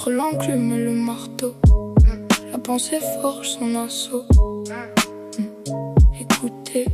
Entre l'enclume et le marteau, la pensée forge son assaut. Écoutez,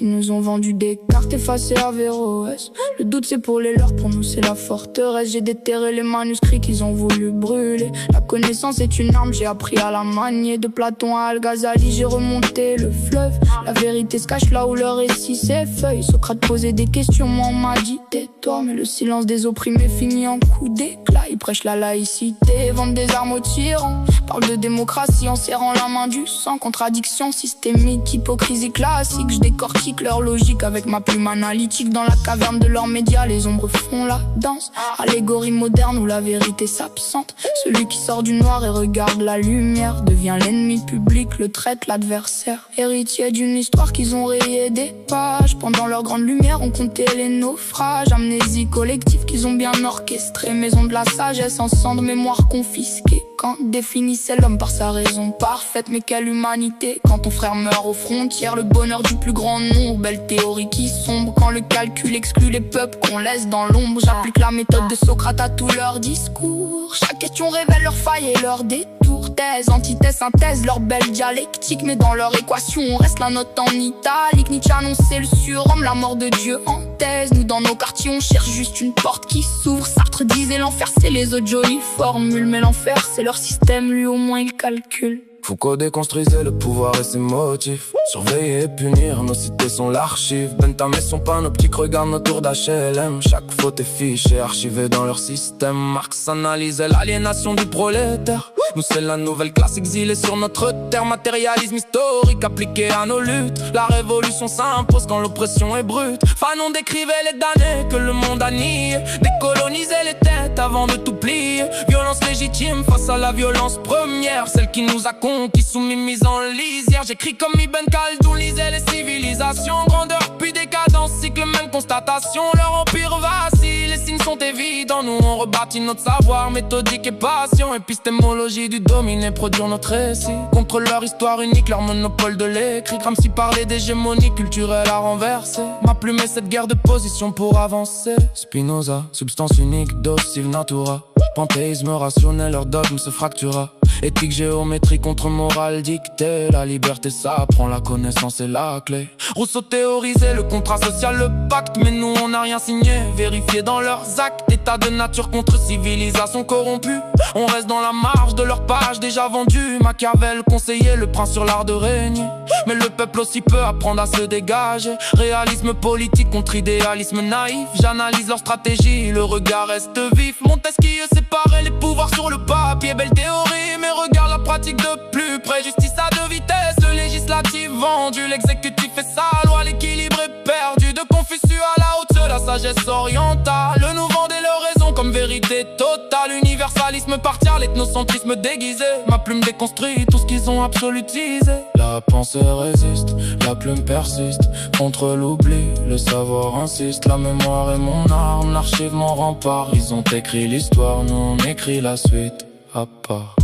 ils nous ont vendu des cartes effacées à Averroès. Le doute c'est pour les leurs, pour nous c'est la forteresse. J'ai déterré les manuscrits qu'ils ont voulu brûler. La connaissance est une arme, j'ai appris à la manier. De Platon à Al-Ghazali, j'ai remonté le fleuve. La vérité se cache là où le récit s'effeuille. Socrate posait des questions, moi on m'a dit tais-toi. Mais le silence des opprimés finit en coup d'éclat. Ils prêchent la laïcité, vendent des armes aux tyrans. Parlent de démocratie en serrant la main du sang. Contradiction systémique, hypocrisie classique. Je décortique leur logique avec ma plume analytique. Dans la caverne de leurs médias, les ombres font la danse. Allégorie moderne où la vérité s'absente. Celui qui sort du noir et regarde la lumière devient l'ennemi public, le traite l'adversaire. Héritier d'une histoire qu'ils ont rayé des pages. Pendant leur grande lumière, on comptait les naufrages. Amnésie collective qu'ils ont bien orchestrée. Maison de la sagesse en cendres, mémoire confisquée. Quand définissait l'homme par sa raison parfaite, mais quelle humanité quand ton frère meurt aux frontières. Le bonheur du plus grand nombre, belle théorie qui sombre. Quand le calcul exclut les peuples qu'on laisse dans l'ombre. J'applique la méthode de Socrate à tous leurs discours. Chaque question révèle leurs failles et leurs détours. Thèse, antithèse, synthèse, leur belle dialectique. Mais dans leur équation, on reste la note en italique. Nietzsche annonçait le surhomme, la mort de Dieu en thèse. Nous dans nos quartiers, on cherche juste une porte qui s'ouvre. Sartre disait l'enfer c'est les autres jolies formules. Mais l'enfer c'est leur système, lui au moins il calcule. Foucault déconstruisait le pouvoir et ses motifs. Surveiller et punir, nos cités sont l'archive. Bentham et son panoptique regardent nos tours d'HLM. Chaque faute est fichée, archivée dans leur système. Marx analysait l'aliénation du prolétaire. Nous c'est la nouvelle classe exilée sur notre terre. Matérialisme historique appliqué à nos luttes. La révolution s'impose quand l'oppression est brute. Fanon décrivait les damnés que le monde a nié. Décoloniser les têtes avant de tout plier. Violence légitime face à la violence première. Celle qui nous a conquis soumis mise en lisière. J'écris comme Ibn Khaldoun lisait les civilisations. Grandeur puis décadence, cycle même constatation. Leur empire vacille, les signes sont évidents. Nous on rebâtit notre savoir méthodique et patient. Épistémologie du dominé produire notre récit. Contre leur histoire unique, leur monopole de l'écrit. Gramsci parlait d'hégémonie culturelle à renverser. Ma plume est cette guerre de position pour avancer. Spinoza, substance unique, docive natura. Panthéisme rationnel, leur dogme se fractura. Éthique, géométrie contre morale dictée. La liberté ça prend, la connaissance est la clé. Rousseau théorisait le contrat social, le pacte. Mais nous on n'a rien signé, vérifié dans leurs actes. État de nature contre civilisation corrompue. On reste dans la marge de leur page déjà vendue. Machiavel conseillait le prince sur l'art de régner. Mais le peuple aussi peut apprendre à se dégager. Réalisme politique contre idéalisme naïf. J'analyse leur stratégie, le regard reste vif. Montesquieu séparait les pouvoirs sur le papier. Belle théorie, mais regarde la pratique de plus près. Justice à deux vitesses, le législatif vendu. L'exécutif fait sa loi, l'équilibre est perdu. De Confucius à la haute, la sagesse orientale. Nous vendait leur raison comme vérité totale. Universalisme partial, ethnocentrisme déguisé. Ma plume déconstruit tout ce qu'ils ont absolutisé. La pensée résiste, la plume persiste. Contre l'oubli, le savoir insiste. La mémoire est mon arme, l'archive mon rempart. Ils ont écrit l'histoire, nous on écrit la suite à part.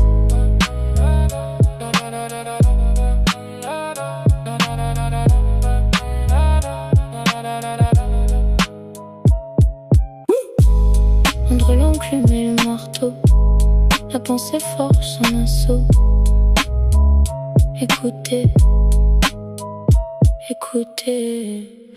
Entre l'enclume et le marteau, la pensée force son assaut. Écoutez, écoutez.